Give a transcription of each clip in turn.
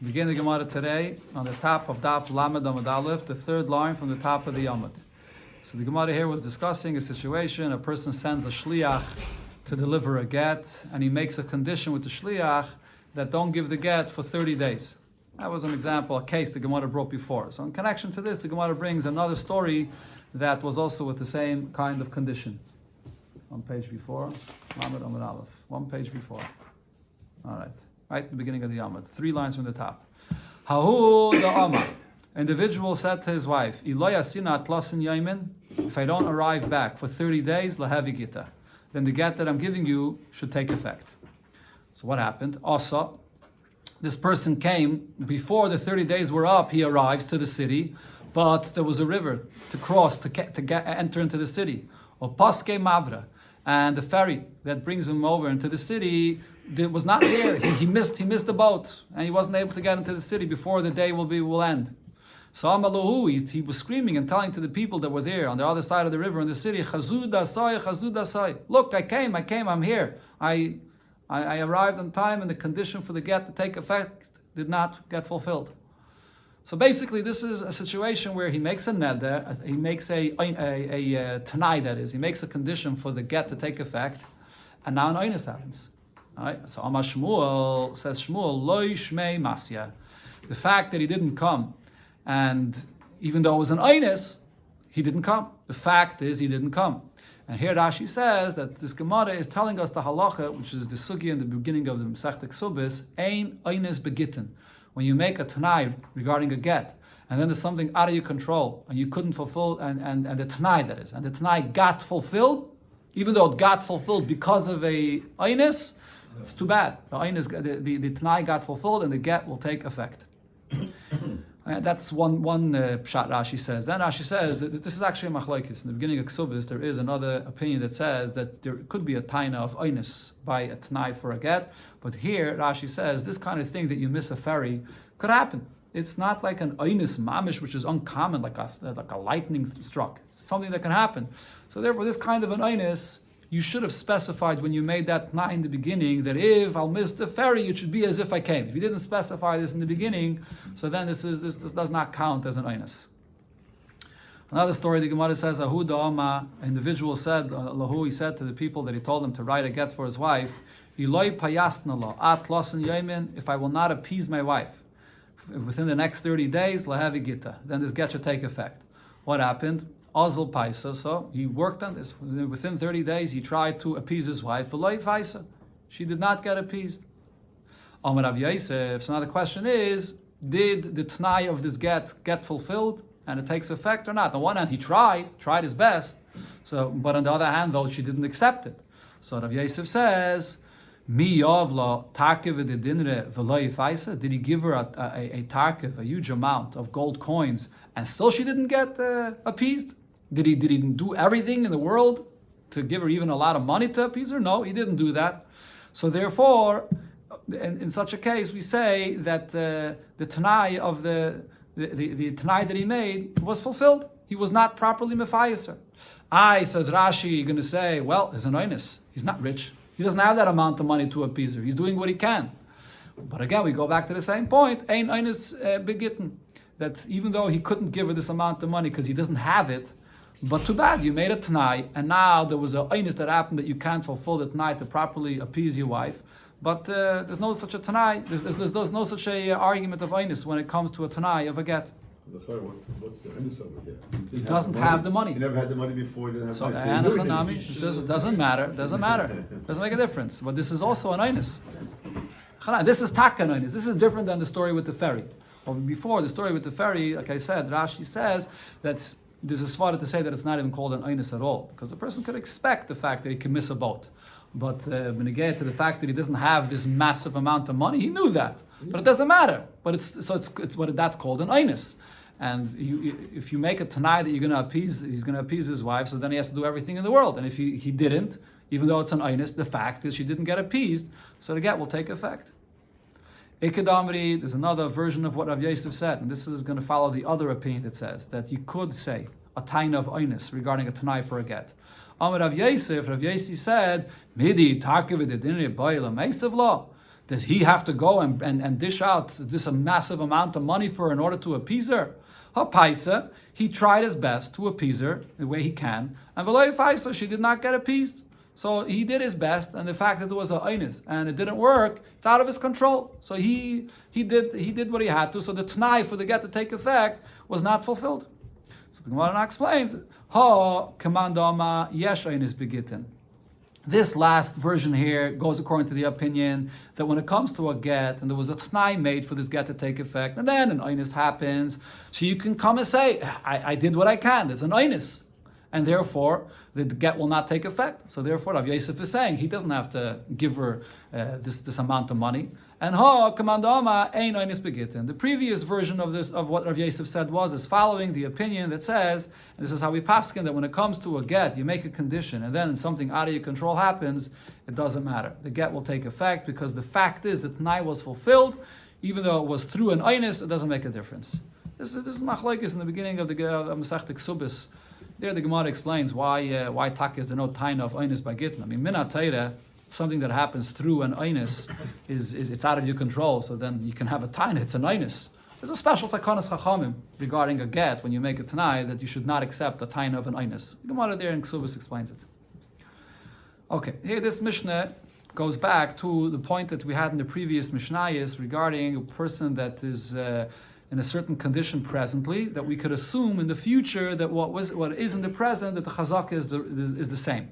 Begin the Gemara today on the top of Daf Lamed Amud Aleph, the third line from the top of the Yamud. So the Gemara here was discussing a situation. A person sends a shliach to deliver a get, and he makes a condition with the shliach that don't give the get for 30 days. That was an example, a case the Gemara brought before. So in connection to this, the Gemara brings another story that was also with the same kind of condition. One page before, Lamed Amud Aleph. One page before. All right. Right at the beginning of the Yamud. 3 lines from the top. Hahu the Amma. Individual said to his wife, if I don't arrive back for 30 days, lahavi gita, then the get that I'm giving you should take effect. So what happened? Also, this person came, before the 30 days were up, he arrives to the city, but there was a river to cross, to enter into the city. Or paske mavra. And the ferry that brings him over into the city was not there. He missed the boat, and he wasn't able to get into the city before the day will end. So Amaluhu, he was screaming and telling to the people that were there on the other side of the river in the city, Chazud asai. Look, I came, I'm here. I arrived on time, and the condition for the get to take effect did not get fulfilled. So basically, this is a situation where he makes a neder, he makes a tanai, that is, he makes a condition for the get to take effect, and now an oinus happens. All right? So Amar Shmuel says, Shmuel, lo yishmei masya. The fact that he didn't come, and even though it was an oinus, he didn't come. The fact is, he didn't come. And here Rashi says that this Gemara is telling us the halacha, which is the sugi in the beginning of the Masechta Ksubis, ein oinus begittin. When you make a tanai regarding a get, and then there's something out of your control, and you couldn't fulfill, and the tanai, that is, and the tanai got fulfilled, even though it got fulfilled because of a oinus, it's too bad. The tanai got fulfilled, and the get will take effect. That's one pshat Rashi says. Then Rashi says that this is actually a machlokes. In the beginning of Ksubis, there is another opinion that says that there could be a taina of oinus by a tanai for a get. But here Rashi says this kind of thing that you miss a ferry could happen. It's not like an oinus mamish, which is uncommon, like a lightning struck. It's something that can happen. So therefore, this kind of an oinus, you should have specified when you made that tanai in the beginning that if I'll miss the ferry, it should be as if I came. If you didn't specify this in the beginning, so then this does not count as an oinus. Another story, the Gemara says, Ahu da'ama, an individual said, Lahu, he said to the people that he told them to write a get for his wife, Iloi payasnala, at losen yamin, if I will not appease my wife within the next 30 days, lahavi gita, then this get should take effect. What happened? Azul paisa, so he worked on this. Within 30 days, he tried to appease his wife. V'loi paisa, she did not get appeased. Amar Rav Yosef. So now the question is, did the t'nai of this get fulfilled, and it takes effect or not? On one hand, he tried his best. So, but on the other hand, though, she didn't accept it. So Rav Yosef says, Mi yavla tarkev dinre v'loi paisa. Did he give her a tarkev, a huge amount of gold coins, and still she didn't get appeased? Did he do everything in the world to give her even a lot of money to appease her? No, he didn't do that. So therefore, in such a case, we say that the tanai of the tanai that he made was fulfilled. He was not properly mefayeser. Says Rashi, you're going to say, well, there's an oinus. He's not rich. He doesn't have that amount of money to appease her. He's doing what he can. But again, we go back to the same point. Ein oinus begitten. That even though he couldn't give her this amount of money because he doesn't have it, but too bad, you made a t'nai, and now there was a oinus that happened that you can't fulfill the t'nai to properly appease your wife. But there's no such a t'nai, there's no such a argument of oinus when it comes to a t'nai of a get. What's the oinus of a get? He doesn't have the money. He never had the money before, he didn't have money. So he says it doesn't matter, doesn't make a difference. But this is also an oinus. This is taka oinus. This is different than the story with the ferry. Or before, the story with the ferry, like I said, Rashi says that there's a svara to say that it's not even called an oinus at all, because the person could expect the fact that he can miss a boat. But when you get to the fact that he doesn't have this massive amount of money, he knew that. But it doesn't matter. But it's what that's called an oinus. And if you make a tanai that he's going to appease his wife, so then he has to do everything in the world. And if he didn't, even though it's an oinus, the fact is she didn't get appeased, so the get will take effect. Ikadamri, there's another version of what Rav Yosef said, and this is going to follow the other opinion that says that you could say a taina of oinus regarding a tanai for a get. Amar Rav Yosef said, Midi tarkev edinri ba'ila meisav law. Does he have to go and dish out this a massive amount of money in order to appease her? Hapaisa, he tried his best to appease her the way he can, and v'lo faisa, she did not get appeased. So he did his best, and the fact that it was a einus and it didn't work, it's out of his control. So he did what he had to. So the t'nai for the get to take effect was not fulfilled. So the Gemara now explains, ha kamandama yesh einus begittin. This last version here goes according to the opinion that when it comes to a get, and there was a t'nai made for this get to take effect, and then an einus happens, so you can come and say, I did what I can, it's an einus. And therefore, the get will not take effect. So therefore, Rav Yosef is saying he doesn't have to give her this amount of money. And the previous version of this, of what Rav Yosef said is following the opinion that says, and this is how we paskin, that when it comes to a get, you make a condition, and then something out of your control happens, it doesn't matter. The get will take effect because the fact is that t'nai was fulfilled, even though it was through an einus, it doesn't make a difference. This is machlokes in the beginning of the Masechta Ksubis. There the Gemara explains why tak is the no taina of einus by Gittin. I mean, minat Torah, something that happens through an einus is it's out of your control. So then you can have a taina. It's an einus. There's a special takanas chachamim regarding a get when you make a tanai that you should not accept a taina of an einus. The Gemara there in Ksubis explains it. Okay, here this Mishnah goes back to the point that we had in the previous Mishnayos regarding a person that is in a certain condition presently, that we could assume in the future that what is in the present, that the chazaka is the same.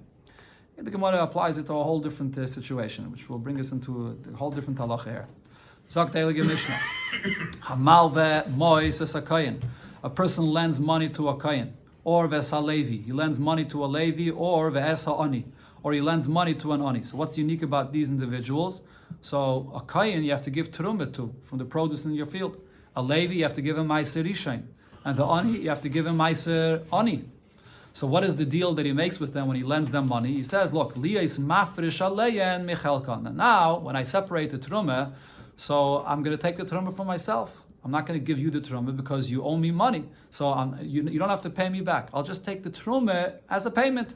And the Gemara applies it to a whole different situation, which will bring us into a whole different halacha here. Zok Deilige Mishnah. Hamalve mois es a kohen. A person lends money to a kohen, or ves levi. He lends money to a levi, or ves ani, or he lends money to an ani. So what's unique about these individuals? So a kohen you have to give terumah to from the produce in your field. A Levi, you have to give him Meiser Rishain. And the Ani, you have to give him Meiser Ani. So what is the deal that he makes with them when he lends them money? He says, look, Liyais mafrish aleyen michelkan. And now, when I separate the Trumah, so I'm going to take the Trumah for myself. I'm not going to give you the Trumah because you owe me money. So you don't have to pay me back. I'll just take the Trumah as a payment.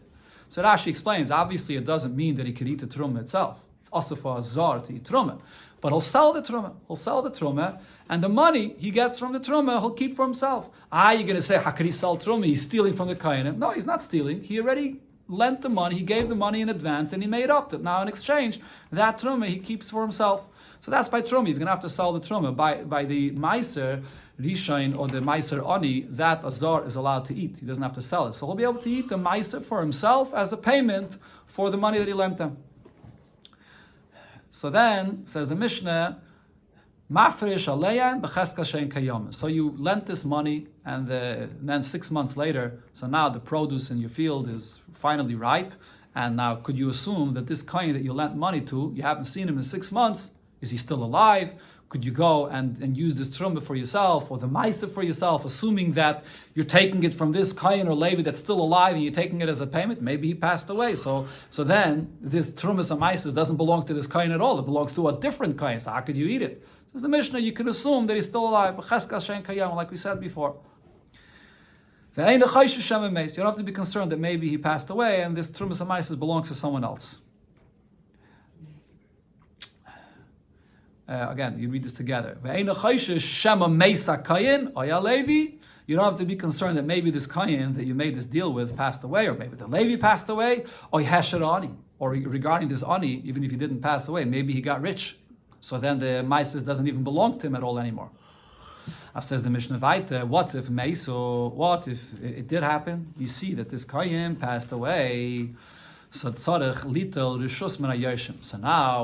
So Rashi explains, obviously it doesn't mean that he could eat the Trumah itself. It's also for a zar to eat Trumah. But he'll sell the truma, and the money he gets from the truma, he'll keep for himself. You're going to say, how could he sell truma? He's stealing from the kohenim. No, he's not stealing. He already lent the money. He gave the money in advance, and he made up that now in exchange, that truma he keeps for himself. So that's by truma. He's going to have to sell the truma. By the meiser rishain or the meiser ani, that azar is allowed to eat. He doesn't have to sell it. So he'll be able to eat the meiser for himself as a payment for the money that he lent them. So then, says the Mishnah, Mafresh aleyan b'cheska shein kayom. So you lent this money, and then 6 months later, so now the produce in your field is finally ripe, and now could you assume that this kohen that you lent money to, you haven't seen him in 6 months, is he still alive? Could you go and use this trumah for yourself, or the ma'aseh for yourself, assuming that you're taking it from this kohen or levi that's still alive and you're taking it as a payment? Maybe he passed away. So then this trumah and ma'aseh doesn't belong to this kohen at all. It belongs to a different kohen. So how could you eat it? Says the Mishnah, you can assume that he's still alive. Like we said before. You don't have to be concerned that maybe he passed away and this trumah and ma'aseh belongs to someone else. Again, you read this together. You don't have to be concerned that maybe this kohen that you made this deal with passed away, or maybe the Levi passed away, or regarding this ani, even if he didn't pass away, maybe he got rich. So then the meiser doesn't even belong to him at all anymore. As says the Mishnah Vaita, what if it did happen? You see that this kohen passed away. So now,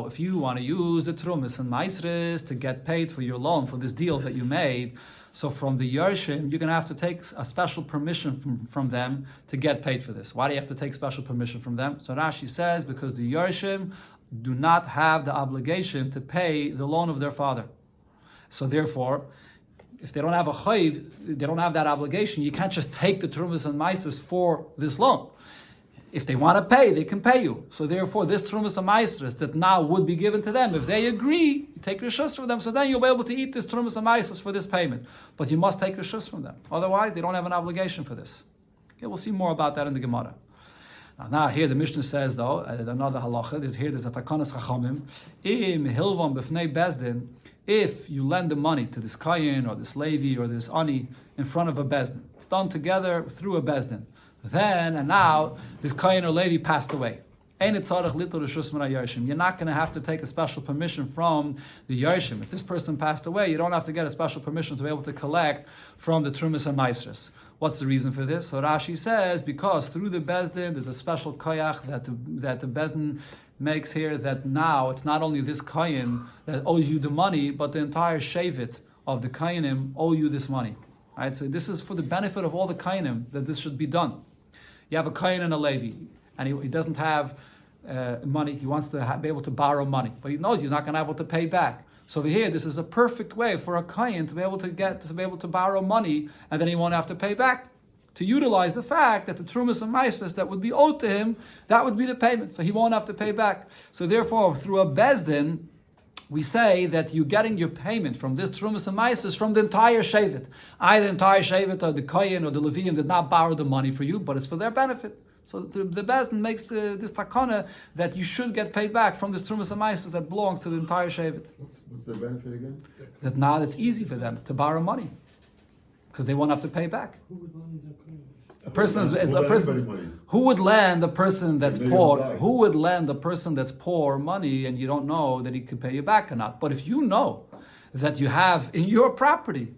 if you want to use the trumas and maisres to get paid for your loan, for this deal that you made, so from the Yershim, you're going to have to take a special permission from them to get paid for this. Why do you have to take special permission from them? So Rashi says, because the Yershim do not have the obligation to pay the loan of their father. So therefore, if they don't have a chayiv, they don't have that obligation, you can't just take the trumas and maisres for this loan. If they want to pay, they can pay you. So therefore, this trumas and maisres that now would be given to them, if they agree, you take rishus from them, so then you'll be able to eat this trumas and maisres for this payment. But you must take rishus from them. Otherwise, they don't have an obligation for this. Okay, we'll see more about that in the Gemara. Now here the Mishnah says though, another halacha, there's a takanas chachamim, im hilvan b'fnei bezdin, if you lend the money to this kayin or this levi or this ani in front of a bezdin, it's done together through a bezdin. Then and now this kayin or levi passed away. You're not going to have to take a special permission from the Yarshim. If this person passed away, you don't have to get a special permission to be able to collect from the Trumas and Maasros. What's the reason for this? So Rashi says, because through the Bezdin, there's a special koyach that the Bezdin makes here, that now it's not only this kayin that owes you the money, but the entire shavit of the kayinim owe you this money. Right? So this is for the benefit of all the kayinim that this should be done. You have a kayin and a levi, and he doesn't have money. He wants to be able to borrow money, but he knows he's not going to be able to pay back. So over here, this is a perfect way for a kayin to be able to borrow money, and then he won't have to pay back. To utilize the fact that the trumas and maasros that would be owed to him, that would be the payment, so he won't have to pay back. So therefore, through a bezdin, we say that you're getting your payment from this trumas and maasros from the entire shevet. Either the entire shevet or the kayin or the leviim did not borrow the money for you, but it's for their benefit. So the Bezdin makes this takana that you should get paid back from this trumas and maasros that belongs to the entire shevet. What's the benefit again? That now it's easy for them to borrow money because they won't have to pay back. A person who would lend a person that's poor. Who would lend a person that's poor money and you don't know that he could pay you back or not? But if you know that you have in your property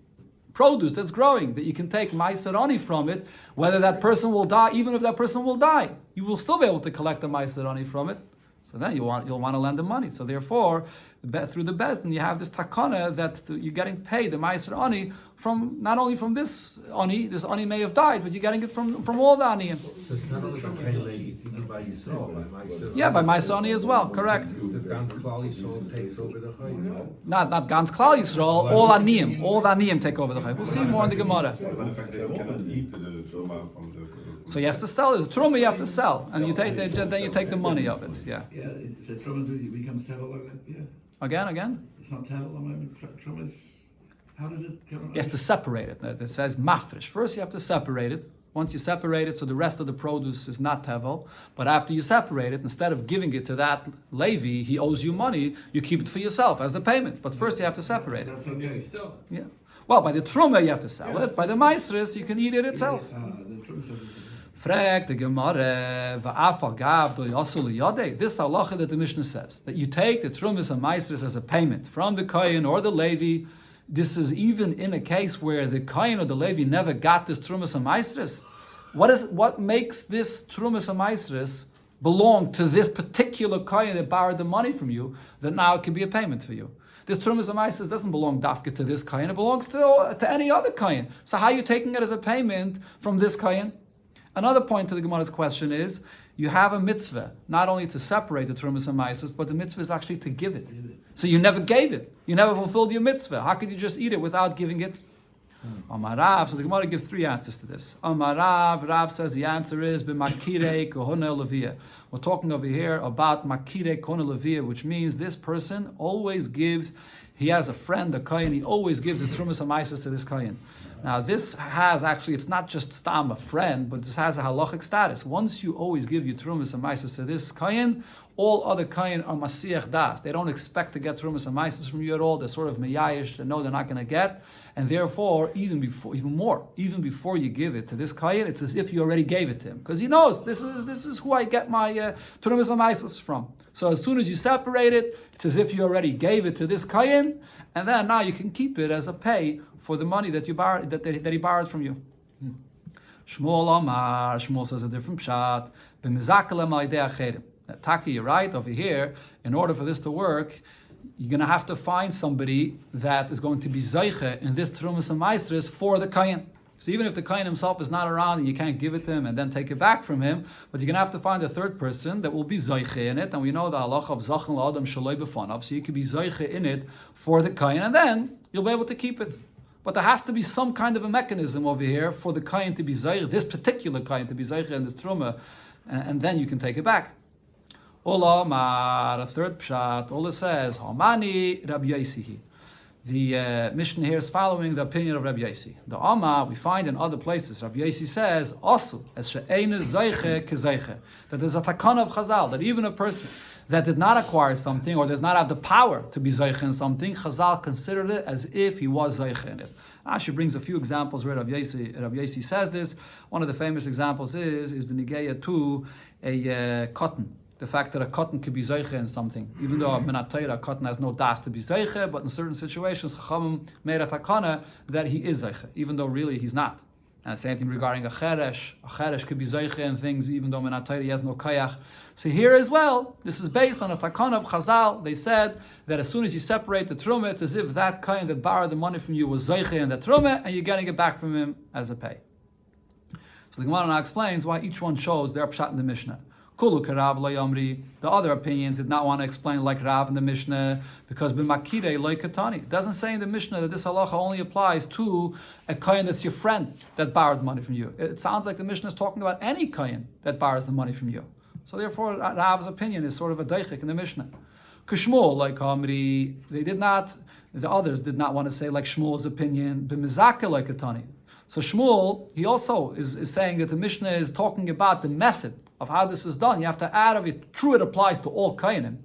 produce that's growing, that you can take Ma'aser Ani from it, whether that person will die, even if that person will die, you will still be able to collect the Ma'aser Ani from it. So then you'll want to lend the money. So therefore, through the Bezdin, you have this takana that you're getting paid the Ma'aser Ani from not only from this Ani may have died, but you're getting it from all the Aniyim. So it's not only by Kailei, it's even by Yisrael, by Ma'aser. Yeah, by Ma'aser Ani as well, correct. The Gans Klal Yisrael takes over the Chayim. Not Gans Klal Yisrael, all the Aniyim take over the Chayim. We'll see more in the Gemara. So he has to sell it. The truma you have to sell, and you take then you take the money of it. Yeah. Yeah, so truma becomes tevel. Yeah. Again. It's not tevel. I mean, truma is. How does it come? He has to separate it. It says mafresh. First, you have to separate it. Once you separate it, so the rest of the produce is not tevel. But after you separate it, instead of giving it to that Levi, he owes you money. You keep it for yourself as the payment. But first, you have to separate it. That's okay. Still. Yeah. Well, by the truma you have to sell it. By the maasros you can eat it itself. The truma. Frag the Gemara va'afal gav do yasul yodei. This halacha that the Mishnah says that you take the trumas and maasros as a payment from the kohen or the levi. This is even in a case where the kohen or the levi never got this trumas and maasros. What makes this trumas and maasros belong to this particular kohen that borrowed the money from you? That now it can be a payment for you. This trumas and maasros doesn't belong dafka to this kohen. It belongs to any other kohen. So how are you taking it as a payment from this kohen? Another point to the Gemara's question is, you have a mitzvah, not only to separate the trumas and maasros, but the mitzvah is actually to give it. So you never gave it. You never fulfilled your mitzvah. How could you just eat it without giving it? Amar Rav, so the Gemara gives three answers to this. Amar Rav says the answer is, b'makirei kohona leviyah. We're talking over here about makirei kohona leviyah, which means this person always gives, he has a friend, a kohen, he always gives his trumas and maasros to this kohen. Now this has actually, it's not just stam a friend, but this has a halachic status. Once you always give your trumas and maasros to this kohen, all other kohen are masiach das. They don't expect to get trumas and maasros from you at all. They're sort of meyayish. They know they're not going to get, and therefore, even before you give it to this kohen, it's as if you already gave it to him, because he knows this is who I get my trumas and maasros from. So as soon as you separate it, it's as if you already gave it to this kohen, and then now you can keep it as a pay for the money that you borrowed, that he borrowed from you. Shmuel Amar, Shmuel says a different pshat. Taki, you're right, over here, in order for this to work, you're going to have to find somebody that is going to be zeiche in this trumas and maasros for the kohen. So even if the kohen himself is not around and you can't give it to him and then take it back from him, but you're going to have to find a third person that will be zeiche in it, and we know the halacha of zachan la'adam shaloi b'fanav, so you could be zeiche in it for the kohen, and then you'll be able to keep it. But there has to be some kind of a mechanism over here for the kohen to be zeiche, this particular kohen to be zeiche in this truma, and then you can take it back. Ola mar, a third pshat, Ola says, Hamani Rabbi Yoisihi. the Mishnah here is following the opinion of Rabbi Yossi. The Amma, we find in other places, Rabbi Yossi says, also, as she'ein zeiche kezeiche, that there's a takana of Chazal, that even a person that did not acquire something or does not have the power to be zeiche in something, Chazal considered it as if he was zeiche in it. Ashi brings a few examples where Rabbi Yossi says this. One of the famous examples is b'nigeya to a cotton. The fact that a cotton could be zeiche in something, even though a cotton has no das to be zeiche, but in certain situations, Chachamim made a takana that he is zeiche, even though really he's not. And the same thing regarding a cheresh. A cheresh could be zeiche in things, even though he has no kayach. So here as well, this is based on a takana of Chazal. They said that as soon as you separate the truma, it's as if that kain that borrowed the money from you was zeiche in the truma, and you're getting it back from him as a pay. So the Gemara now explains why each one shows their pshat in the Mishnah. Kulu kerav lo yomri. The other opinions did not want to explain like Rav in the Mishnah because b'makirei lo katani. It doesn't say in the Mishnah that this halacha only applies to a kohen that's your friend that borrowed money from you. It sounds like the Mishnah is talking about any kohen that borrows the money from you. So therefore, Rav's opinion is sort of a deichik in the Mishnah. Kishmul like Amri. The others did not want to say like Shmuel's opinion b'mizaka like katani. So Shmuel, he also is saying that the Mishnah is talking about the method of how this is done. You have to add of it. True, it applies to all Kainim,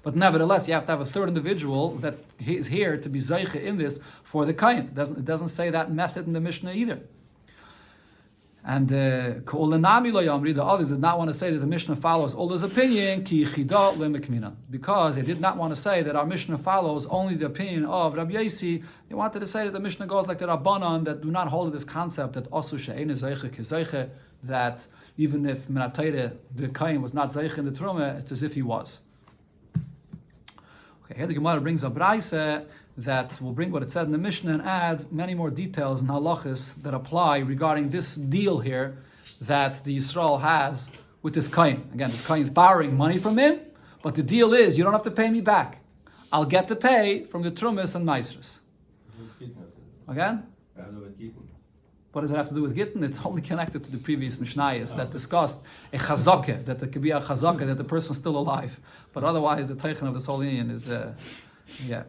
but nevertheless, you have to have a third individual that is here to be Zeiche in this for the Kain. It doesn't say that method in the Mishnah either. And the others did not want to say that the Mishnah follows Ola's opinion, because they did not want to say that our Mishnah follows only the opinion of Rabbi Yossi. They wanted to say that the Mishnah goes like the Rabbanan that do not hold this concept that Osu she'ein zeiche kezeiche, that even if Minatayre, the Kain was not Zeich in the Truma, it's as if he was. Okay, here the Gemara brings a Braise that will bring what it said in the Mishnah and add many more details and halachas that apply regarding this deal here that the Yisrael has with this Kain. Again, this Kain is borrowing money from him, but the deal is you don't have to pay me back. I'll get the pay from the Trumas and Maisras. Again? What does it have to do with Gittin? It's only connected to the previous Mishnayos that discussed a chazakah, that there could be a chazakah, that the person's still alive. But otherwise, the teichen of this whole union is, yeah.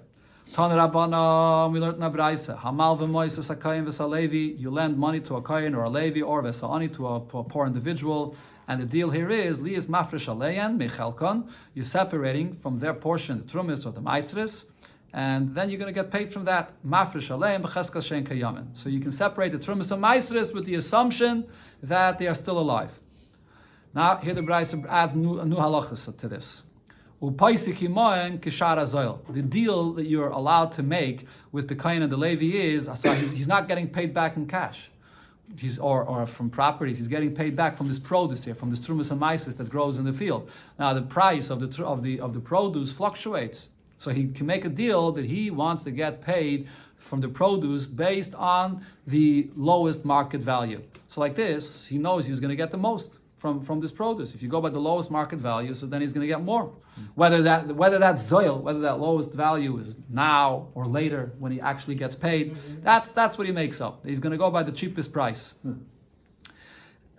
Tan Rabbana, we learned in a Braisa, Hamal v'moises hakayim v'salevi, you lend money to a kayin or a levi or v'sa'ani to a poor individual. And the deal here is, li is mafresh aleyan mechalkon, you're separating from their portion the trumis or the maisris, and then you're going to get paid from that. Mafresh aleim b'cheskas shein kayamin. So you can separate the trumas and maisris with the assumption that they are still alive. Now here the Braisa adds a new halachas to this. Upaisik himoen kishar azoil. The deal that you're allowed to make with the kain and the levi is, so he's not getting paid back in cash. Or from properties, he's getting paid back from this produce here, from this trumas and maisris that grows in the field. Now the price of the produce fluctuates. So he can make a deal that he wants to get paid from the produce based on the lowest market value. So like this, he knows he's going to get the most from this produce. If you go by the lowest market value, so then he's going to get more. Whether that's zoil, whether that lowest value is now or later when he actually gets paid, that's what he makes up. He's going to go by the cheapest price.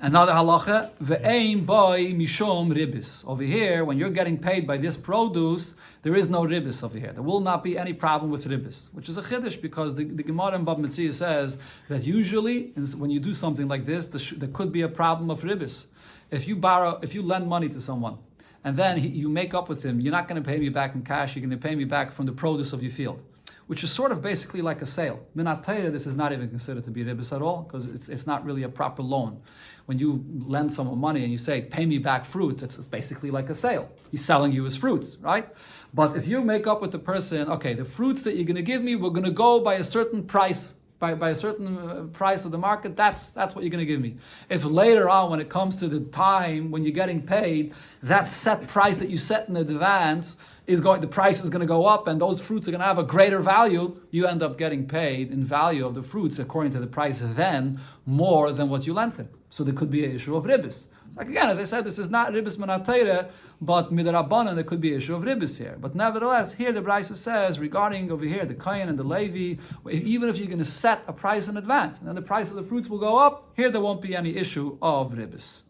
Another halacha, ve'ein boy mishom ribis. Over here, when you're getting paid by this produce, there is no ribis over here. There will not be any problem with ribis, which is a chiddush because the Gemara in Bab Metzia says that usually when you do something like this, there could be a problem of ribis. If you lend money to someone, and then you make up with him, you're not going to pay me back in cash, you're going to pay me back from the produce of your field, which is sort of basically like a sale. Minat Torah, this is not even considered to be ribis at all, because it's not really a proper loan. When you lend someone money and you say, pay me back fruits, it's basically like a sale. He's selling you his fruits, right? But if you make up with the person, okay, the fruits that you're going to give me, we're going to go by a certain price, by a certain price of the market, that's what you're going to give me. If later on, when it comes to the time when you're getting paid, that set price that you set in advance the price is going to go up and those fruits are going to have a greater value, you end up getting paid in value of the fruits according to the price then more than what you lent him. So there could be an issue of ribis. So again, as I said, this is not ribis minat Torah, but midrabanan, there could be an issue of ribis here. But nevertheless, here the Braisa says, regarding over here, the Kayin and the Levi, even if you're going to set a price in advance, and then the price of the fruits will go up, here there won't be any issue of ribis.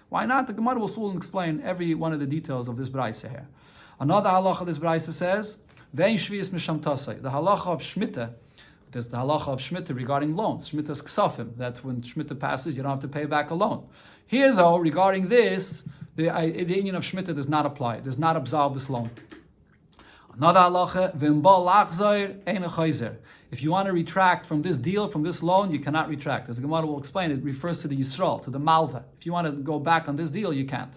Why not? The Gemara will soon explain every one of the details of this Braisa here. Another halacha this Braisa says, Vein shvius misham tasai. The halacha of Shemitah, there's the halacha of Shemitah regarding loans. Shemitah's ksafim, that when Shemitah passes, you don't have to pay back a loan. Here, though, regarding this, the union of Shemitah does not apply. It does not absolve this loan. Another halacha, v'imbal lachzayr ein chayzer. If you want to retract from this deal, from this loan, you cannot retract. As the Gemara will explain, it refers to the Yisrael, to the Malva. If you want to go back on this deal, you can't.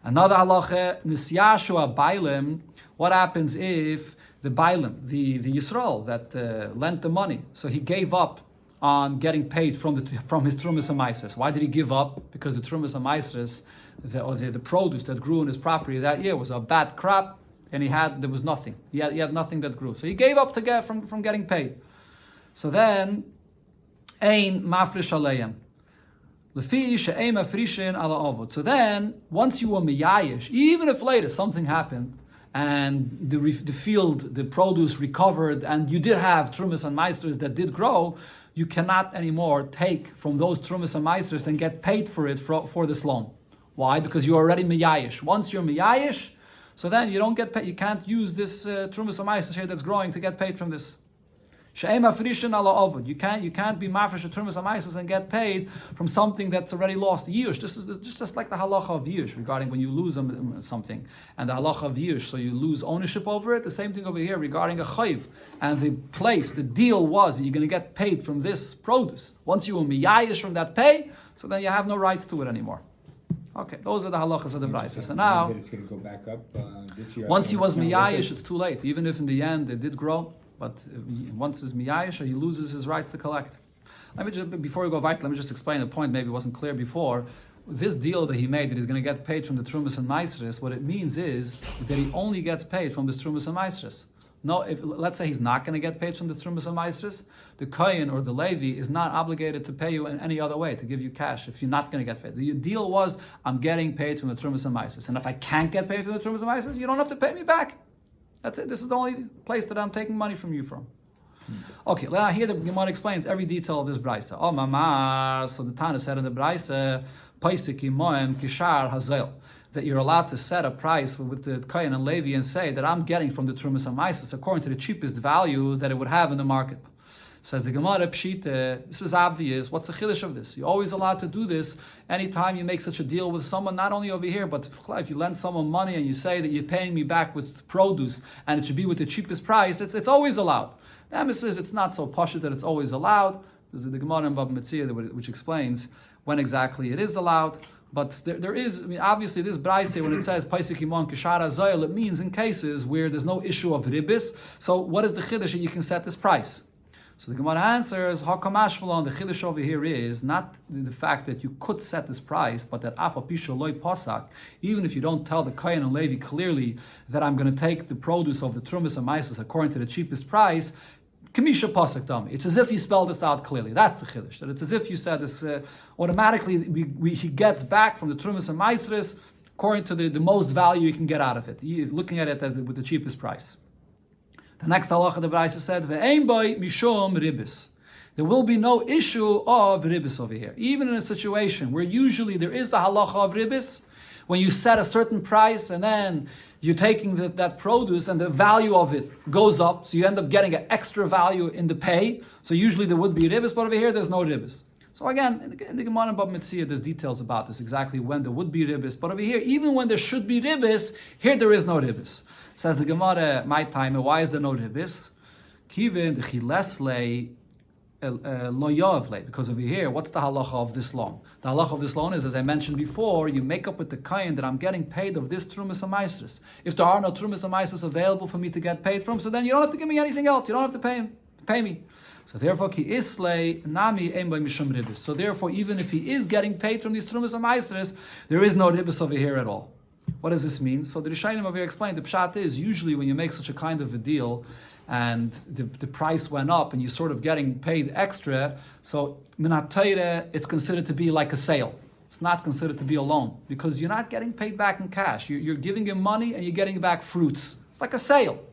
Another halacha, nisyashu bailim. What happens if the bailim, the Yisrael that lent the money, so he gave up on getting paid from his trumas amaises? Why did he give up? Because the trumas amaises, the produce that grew in his property that year was a bad crop, and there was nothing. He had nothing that grew. So he gave up to get from getting paid. So then, ein mafrish aleim. Lefi she'ein mafrishin ala avot. So then, once you were miyayish, even if later something happened, and the field, the produce recovered, and you did have trumas and meisters that did grow, you cannot anymore take from those trumas and meisters and get paid for it for this loan. Why? Because you're already miyayish. Once you're miyayish, so then you don't get paid. You can't use this trumas amaisis here that's growing to get paid from this. She'em afrishin ala avod. You can't be mafresh a trumas amaisis and get paid from something that's already lost. Yush. This is just like the halacha of yush regarding when you lose something, and the halacha of yush, so you lose ownership over it. The same thing over here regarding a chayv, and the deal was that you're going to get paid from this produce. Once you were miyayish from that pay, so then you have no rights to it anymore. Okay, those are the halachas of the brayso. So now, it's going to go back up this year. Once he was miyayish, it's too late. Even if in the end it did grow, but once he's miyayish, he loses his rights to collect. Before we go back, let me just explain a point. Maybe it wasn't clear before. This deal that he made, that he's going to get paid from the trumas and maisris, what it means is that he only gets paid from the trumas and maisris. No, let's say he's not going to get paid from the trumas and maisris, the kohen or the levi is not obligated to pay you in any other way, to give you cash if you're not going to get paid. The deal was, I'm getting paid from the trumas and maisris, and if I can't get paid from the trumas and maisris, you don't have to pay me back. That's it. This is the only place that I'm taking money from you from. Okay, now here the Gemara explains every detail of this brayso. Oh, mama, so the Tana said in the brayso, paisik imoem kishar hazel, that you're allowed to set a price with the kohen and levi and say that I'm getting from the trumas and maisris according to the cheapest value that it would have in the market. Says the Gemara, pshita, this is obvious. What's the chiddush of this? You're always allowed to do this anytime you make such a deal with someone, not only over here, but if you lend someone money and you say that you're paying me back with produce and it should be with the cheapest price, it's always allowed. The Amos says it's not so pashut that it's always allowed. There's the Gemara in Bava Metzia which explains when exactly it is allowed. But there is, obviously this brayse, when it says paisik imon kishara zayil, it means in cases where there's no issue of ribis. So what is the chiddush that you can set this price? So the Gemara answers, Hakamashvalon, the chiddush over here is not the fact that you could set this price, but that afa pisha loy pasak, even if you don't tell the kohen and levi clearly that I'm going to take the produce of the trumas and maisas according to the cheapest price, kamisha pasak dami. It's as if you spelled this out clearly. That's the chiddush. That it's as if you said this automatically. He gets back from the trumas and maisas according to the most value you can get out of it. You're looking at it with the cheapest price. The next halacha of the brayso said, "Ve'ein boy mishum ribis." There will be no issue of ribis over here, even in a situation where usually there is a halacha of ribis, when you set a certain price and then you're taking that produce and the value of it goes up, so you end up getting an extra value in the pay. So usually there would be ribis, but over here there's no ribis. So again, in the Gemara and Bava Metzia, there's details about this, exactly when there would be ribis. But over here, even when there should be ribis, here there is no ribis. Says the Gemara, my time, why is there no ribis? Kivin the chilesle lo yovle. Because over here, what's the halacha of this loan? The halacha of this loan is, as I mentioned before, you make up with the kohen that I'm getting paid of this trumas and maisris. If there are no trumas and maisris available for me to get paid from, so then you don't have to give me anything else. You don't have to pay me. So therefore, ki isle nami ein by mishum ribis. So therefore, even if he is getting paid from these trumas and maisris, there is no ribis over here at all. What does this mean? So the Rishonim over here explained, the pshat is usually when you make such a kind of a deal and the price went up and you're sort of getting paid extra, so minat Torah, it's considered to be like a sale. It's not considered to be a loan because you're not getting paid back in cash. You're giving him money and you're getting back fruits. It's like a sale.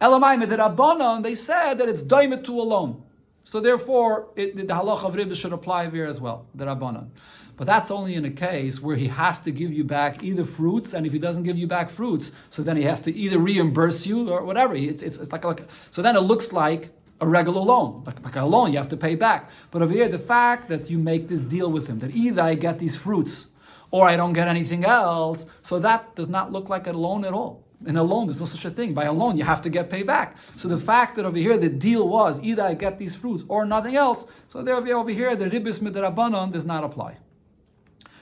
Elamai med Rabbanan, they said that it's daimet to a loan. So therefore, the halacha of ribis should apply here as well, the Rabbanan. But that's only in a case where he has to give you back either fruits, and if he doesn't give you back fruits, so then he has to either reimburse you or whatever. It's like so then it looks like a regular loan, like a loan you have to pay back. But over here, the fact that you make this deal with him, that either I get these fruits or I don't get anything else, so that does not look like a loan at all. In a loan, there's no such a thing. By a loan, you have to get paid back. So the fact that over here the deal was either I get these fruits or nothing else, so there over here the ribis midrabanan does not apply.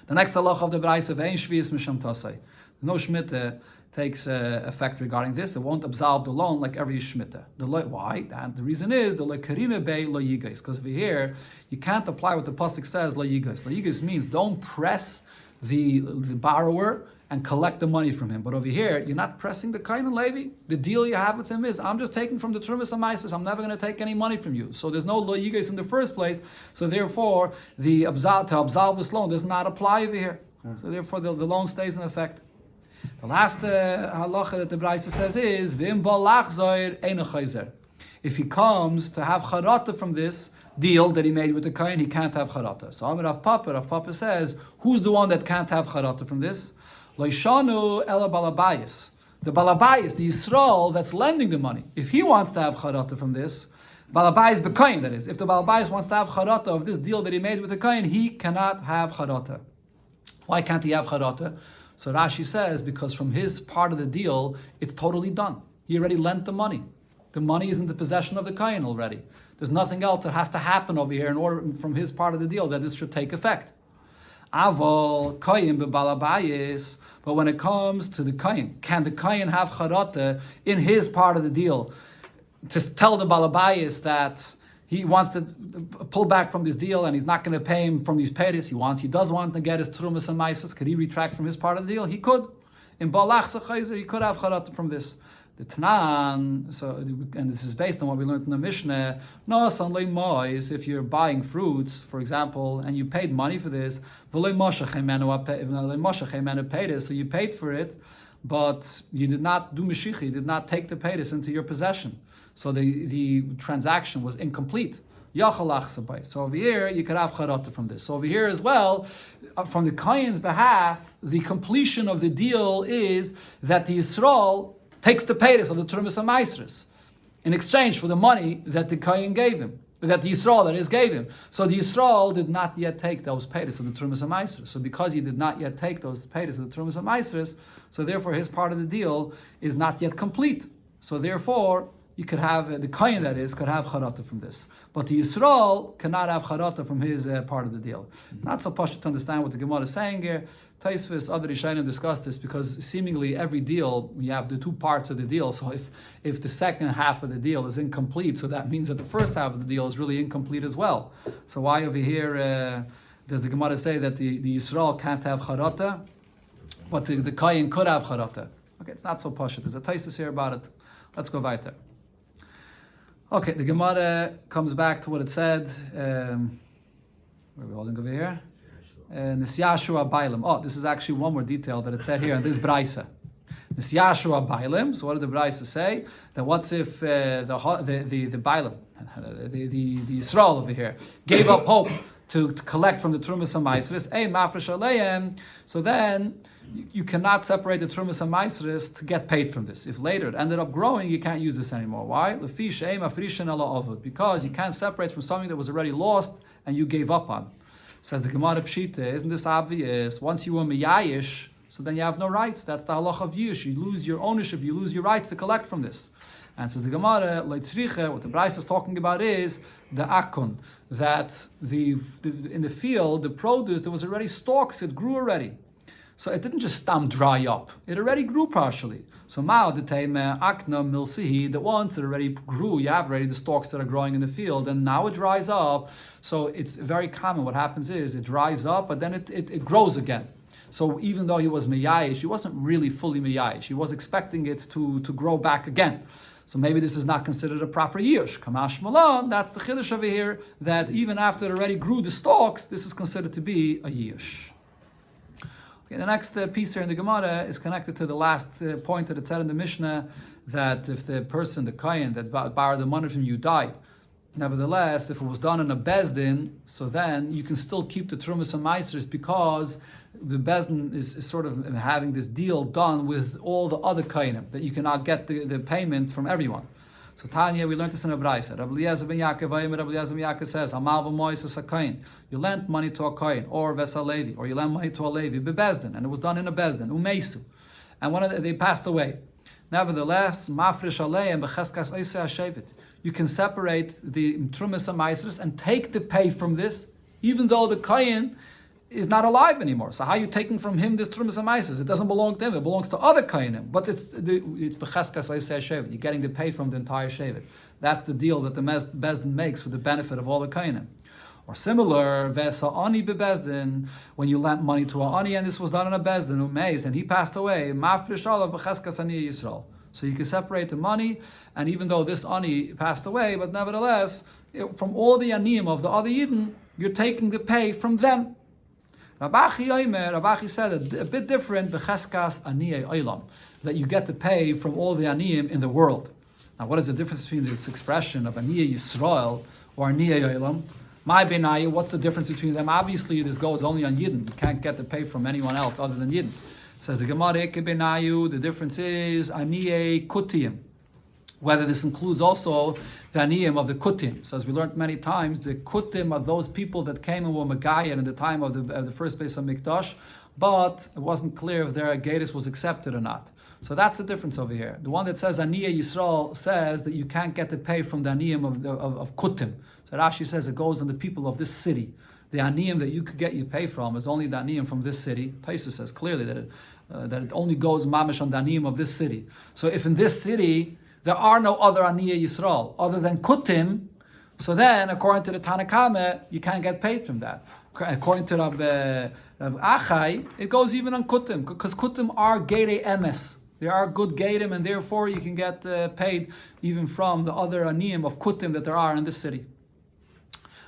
The next halacha of the Braisa, ve'ein shvius misham tasei. No shmita takes effect regarding this. It won't absolve the loan like every shmita. Why? And the reason is the lekarime bei lo yigais. Because over here you can't apply what the pasuk says lo yigais. Lo yigais means don't press the borrower and collect the money from him. But over here, you're not pressing the Kain and Levi. The deal you have with him is, I'm just taking from the Trumas Amaisis. I'm never going to take any money from you. So there's no lo yigais in the first place. So therefore, to absolve this loan does not apply over here. So therefore, the loan stays in effect. The last halacha that the Braisa says is, V'im balach zoir eino chayzer. If he comes to have charata from this deal that he made with the Kain, he can't have charata. So Rav Papa says, who's the one that can't have charata from this? Loishanu ela balabayis. The balabayis, the Yisrael that's lending the money. If he wants to have charata from this, balabayis b'koyin, that is. If the balabayis wants to have charata of this deal that he made with the kohen, he cannot have charata. Why can't he have charata? So Rashi says, because from his part of the deal, it's totally done. He already lent the money. The money is in the possession of the kohen already. There's nothing else that has to happen over here in order from his part of the deal that this should take effect. Avol koyin b'balabayis. But when it comes to the kohen, can the kohen have charata in his part of the deal to tell the balabayis that he wants to pull back from this deal and he's not going to pay him from these payers he does want to get his trumas and maisas? Could he retract from his part of the deal? He could. In balach sechayzer, he could have charata from this. The Tanan, so, and this is based on what we learned in the Mishnah, no, suddenly mois, if you're buying fruits, for example, and you paid money for this, so you paid for it, but you did not do Mashiach, you did not take the payers into your possession. So the transaction was incomplete. So over here, you could have charata from this. So over here as well, from the Kohen's behalf, the completion of the deal is that the Yisrael takes the payers of the Trumas HaMaisros in exchange for the money that the Kohen gave him, that the Yisrael that is gave him. So the Yisrael did not yet take those payers of the Trumas HaMaisros. So because he did not yet take those payers of the Trumas HaMaisros, so therefore his part of the deal is not yet complete. So therefore you could have the Kohen that is could have charata from this, but the Yisrael cannot have charata from his part of the deal. Not so pashut to understand what the Gemara is saying here. Taisvis, other Rishonim discussed this because seemingly every deal, we have the two parts of the deal. So if the second half of the deal is incomplete, so that means that the first half of the deal is really incomplete as well. So why over here does the Gemara say that the Yisrael can't have charata, but the Kohen could have charata? Okay, it's not so pashut. There's a Taisvis here about it. Let's go weiter. Okay, the Gemara comes back to what it said. Where are we holding over here? Nisyashu Abailim. Oh, this is actually one more detail that it said here in this Braisa. Nisyashu Abailim. So what did the Braisa say? That what's if the Bailim, the Yisrael over here, gave up hope to collect from the Trumas HaMaisros, ein mafresh aleim. So then you cannot separate the Trumas HaMaisros to get paid from this. If later it ended up growing, you can't use this anymore. Why? Because you can't separate from something that was already lost and you gave up on. Says the Gemara Pshita, isn't this obvious? Once you were miyayish, so then you have no rights. That's the halacha of yish. You lose your ownership, you lose your rights to collect from this. And says the Gemara, leitzriche, what the Bryce is talking about is the akon, that in the field, the produce, there was already stalks, it grew already. So it didn't just dry up. It already grew partially. So mao the akna milsihi, the ones that already grew, you have already the stalks that are growing in the field, and now it dries up. So it's very common. What happens is it dries up, but then it grows again. So even though he was miyayish, he wasn't really fully miyayish. He was expecting it to grow back again. So maybe this is not considered a proper yish. Kamash malan, that's the chiddush over here, that even after it already grew the stalks, this is considered to be a yish. Okay, the next piece here in the Gemara is connected to the last point that it said in the Mishnah, that if the person, the Kohen that borrowed the money from you died, Nevertheless, if it was done in a bezdin, so then you can still keep the trumas and maasers because the bezdin is sort of having this deal done with all the other kainim, that you cannot get the payment from everyone. So Tanya, we learned this in a brayse. Rabbi Eliezer ben Yaakov, Rabbi Eliezer ben Yaakov says, "Amal v'mois a kain." You lent money to a kain or vesa levi, or you lent money to a levi bebezdin, and it was done in a bezdin umeisu, and they passed away. Nevertheless, mafresh aleim becheskas oisei hashevet. You can separate the trumas and maasros and take the pay from this, even though the kain is not alive anymore. So how are you taking from him this trumas and maasros? It doesn't belong to him; it belongs to other kainim. But it's becheskas oisei hashevet. You're getting the pay from the entire shevet. That's the deal that the bezdin makes for the benefit of all the kainim. Or similar, vesa ani bebezdin, when you lent money to an ani and this was done in a bezdin umeis and he passed away, mafresh alav becheskas ani Yisrael. So you can separate the money, and even though this ani passed away, but nevertheless, from all the aniyim of the other Yidden, you're taking the pay from them. Rabachi said a bit different, becheskas aniyei olam, that you get the pay from all the aniyim in the world. Now, what is the difference between this expression of aniyei Yisrael or aniyei olam? My benayu, what's the difference between them? Obviously, this goes only on Yidden. You can't get the pay from anyone else other than Yidden. Says the Gemara, the difference is aniyei kutiyim. Whether this includes also the aniyim of the kutim. So as we learned many times, the kutim are those people that came and were Megayah in the time of the first base of Mikdash, but it wasn't clear if their Gatus was accepted or not. So that's the difference over here. The one that says aniyei Yisrael says that you can't get the pay from the aniyim of kutim. So Rashi says it goes on the people of this city. The aniyim that you could get your pay from is only the aniyim from this city. Taisa says clearly that it only goes mamish on the aniyim of this city. So if in this city there are no other aniyei Yisrael other than kutim, so then according to the Tanakame you can't get paid from that. According to Rav Achai, it goes even on kutim because kutim are geirei emes. They are good geirim, and therefore you can get paid even from the other aniyim of kutim that there are in this city.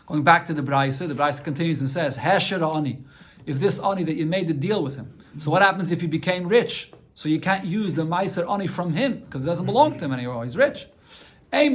Going back to the Braisa continues and says, Hesher ani, if this ani that you made the deal with him. So what happens if he became rich? So you can't use the Meiser ani from him because it doesn't belong to him anymore. He's rich. So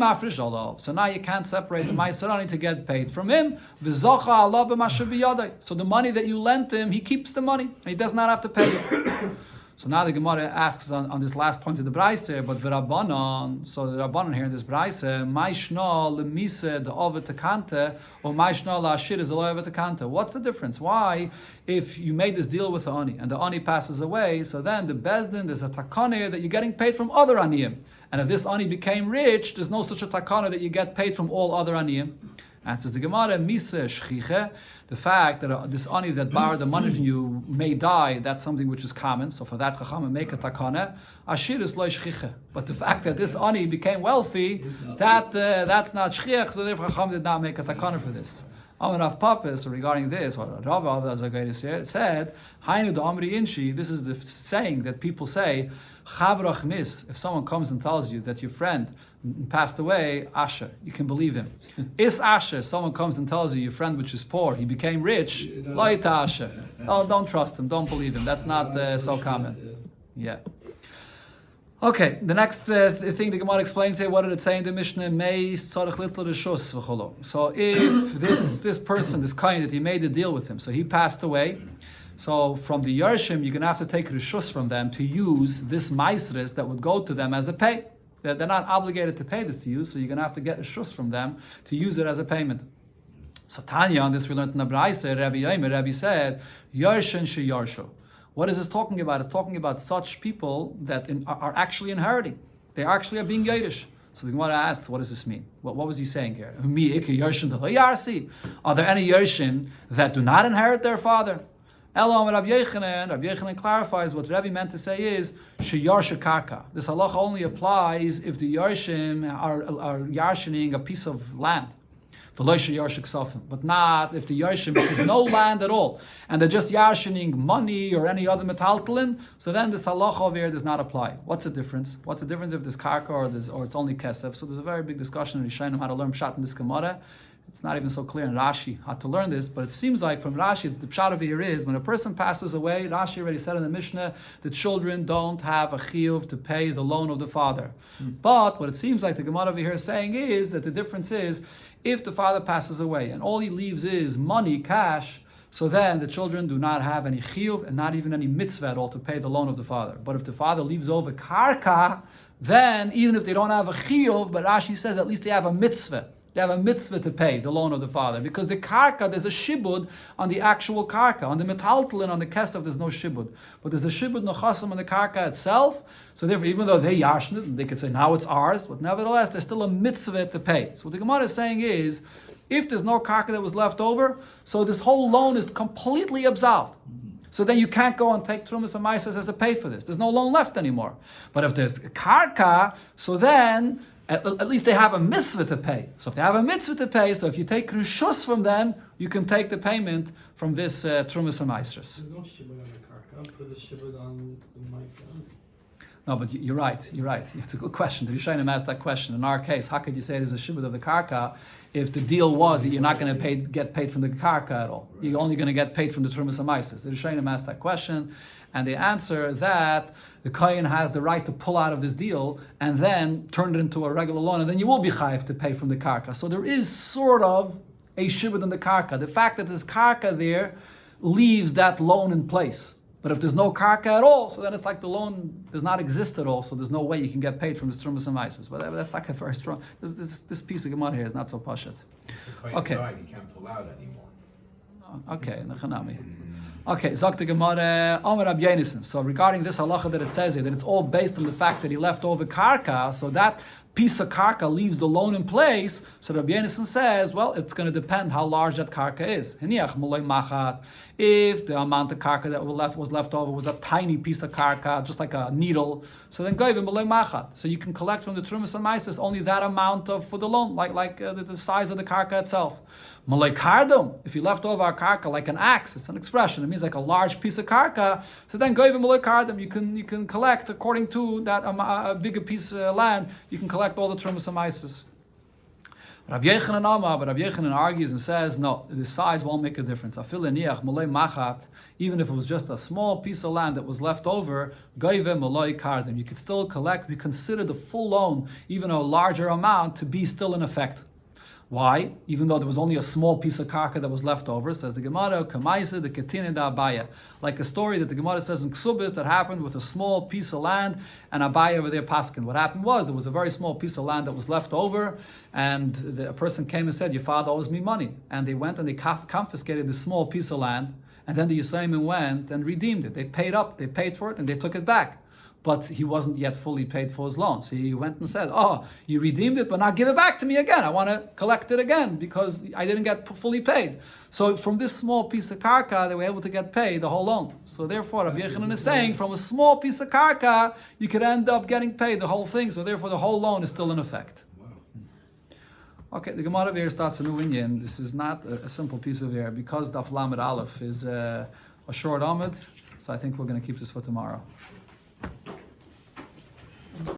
now you can't separate the Meiser ani to get paid from him. So the money that you lent him, he keeps the money and he does not have to pay you. So now the Gemara asks on this last point of the Braise, but V'Rabbanon, so the Rabbanon here in this Braise, Maishna lemise the ovet takante, or Maishna la'ashir is the ovet takante. What's the difference? Why, if you made this deal with the ani, and the ani passes away, so then the bezdin, there's a takane that you're getting paid from other aniyim. And if this ani became rich, there's no such a takane that you get paid from all other aniyim. Answers the Gemara, Mise Shchiche, the fact that this ani that borrowed the money from you may die, that's something which is common. So for that, Chacham make a takane. Ashir is loy Shchiche. But the fact that this ani became wealthy, that's not Shchich, so therefore Chacham did not make a takane for this. Amar Rav Papis, regarding this, or Rav Azagayis said, Hainu da Amri Inshi, this is the saying that people say, Chavrach mis, if someone comes and tells you that your friend passed away, Asher, you can believe him. Is Asher, someone comes and tells you your friend which is poor, he became rich, Laita Asher. Oh, don't trust him, don't believe him. That's not so common. Yeah. Okay, the next thing the Gemara explains here, what did it say in the Mishnah? So if this person, this kind that he made a deal with him, so he passed away, so from the Yershim, you're going to have to take Rishus from them to use this Maisris that would go to them as a pay. They're not obligated to pay this to you, so you're going to have to get Rishus from them to use it as a payment. So Tanya, on this we learned in the Braise, Rabbi said, Yershin she Yershu. What is this talking about? It's talking about such people that are actually inheriting. They actually are being Yiddish. So the Gemara asks, what does this mean? What was he saying here? Are there any Yershim that do not inherit their father? Rabbi Yechanan clarifies what Rabbi meant to say is sheyarsha karka. This halacha only applies if the Yershim are yarshining a piece of land. But not if the Yershim has no land at all, and they're just yarshining money or any other metaltalin, so then this halacha over here does not apply. What's the difference? What's the difference if there's karka or it's only kesef? So there's a very big discussion in Rishonim how to learn pshat in this Gemara. It's not even so clear in Rashi how to learn this, but it seems like from Rashi that the pshat over here is when a person passes away, Rashi already said in the Mishnah, the children don't have a chiyuv to pay the loan of the father. But what it seems like the Gemara over here is saying is that the difference is if the father passes away and all he leaves is money, cash, so then the children do not have any chiyuv and not even any mitzvah at all to pay the loan of the father. But if the father leaves over karka, then even if they don't have a chiyuv, but Rashi says at least they have a mitzvah. They have a mitzvah to pay the loan of the father. Because the karka, there's a shibud on the actual karka. On the metaltalin, on the kesef, there's no shibud. But there's a shibud nechasim on the karka itself. So therefore, even though they yashin it, they could say now it's ours, but nevertheless, there's still a mitzvah to pay. So what the Gemara is saying is, if there's no karka that was left over, so this whole loan is completely absolved. So then you can't go and take Trumas and Maisas as a pay for this. There's no loan left anymore. But if there's karka, so then at least they have a mitzvah to pay. So if they have a mitzvah to pay, so if you take rishus from them, you can take the payment from this Trumas and Maisas. There's no shibud on the karka, but there's shibud on the maisa. No, but you're right. It's a good question. The Rishonim asked that question. In our case, how could you say there's a shibud of the karka if the deal was that you're not going to get paid from the karka at all? You're only going to get paid from the Trumas and Maisas. The Rishonim asked that question, and they answer that the kohen has the right to pull out of this deal and then turn it into a regular loan, and then you will be chayiv to pay from the karka. So there is sort of a shibud in the karka. The fact that there's karka there leaves that loan in place. But if there's no karka at all, so then it's like the loan does not exist at all, so there's no way you can get paid from the Trumas and Maisas. But that's like a very strong... This piece of Gemara here is not so pashut. Okay. You can't pull out anymore. Okay, Nechanami. Okay, Zakta Gemara, Omer Rab Yenison. So regarding this halacha that it says here, that it's all based on the fact that he left over karka, so that piece of karka leaves the loan in place. So Rab Yenison says, well, it's going to depend how large that karka is. If the amount of karka that was left over was a tiny piece of karka, just like a needle, so then goyim malay machat. So you can collect from the Trumas and Maisas only that amount for the loan, like the size of the karka itself. Malay kardom, if you left over a karka like an axe, it's an expression. It means like a large piece of karka. So then goyim malay kardom, you can collect according to that a bigger piece of land. You can collect all the Trumas and Maisas. Rabbi Yechanan argues and says, no, the size won't make a difference. Even if it was just a small piece of land that was left over, you could still collect. We consider the full loan, even a larger amount, to be still in effect. Why? Even though there was only a small piece of karka that was left over, says the Gemara, Kamaisa, the Gittin da Abaya. Like a story that the Gemara says in Ksubis that happened with a small piece of land and Abaya over there paskin. What happened was there was a very small piece of land that was left over, and a person came and said, your father owes me money. And they went and they confiscated this small piece of land, and then the Yisraelim went and redeemed it. They paid up, they paid for it, and they took it back. But he wasn't yet fully paid for his loan. So he went and said, oh, you redeemed it, but now give it back to me again. I want to collect it again because I didn't get fully paid. So from this small piece of karka, they were able to get paid the whole loan. So therefore, Rabbi Yechanan is saying, from a small piece of karka, you could end up getting paid the whole thing. So therefore, the whole loan is still in effect. Okay, the Gemara here starts a new inyan. This is not a simple piece of air because Daf Lamed Aleph is a short amud. So I think we're going to keep this for tomorrow.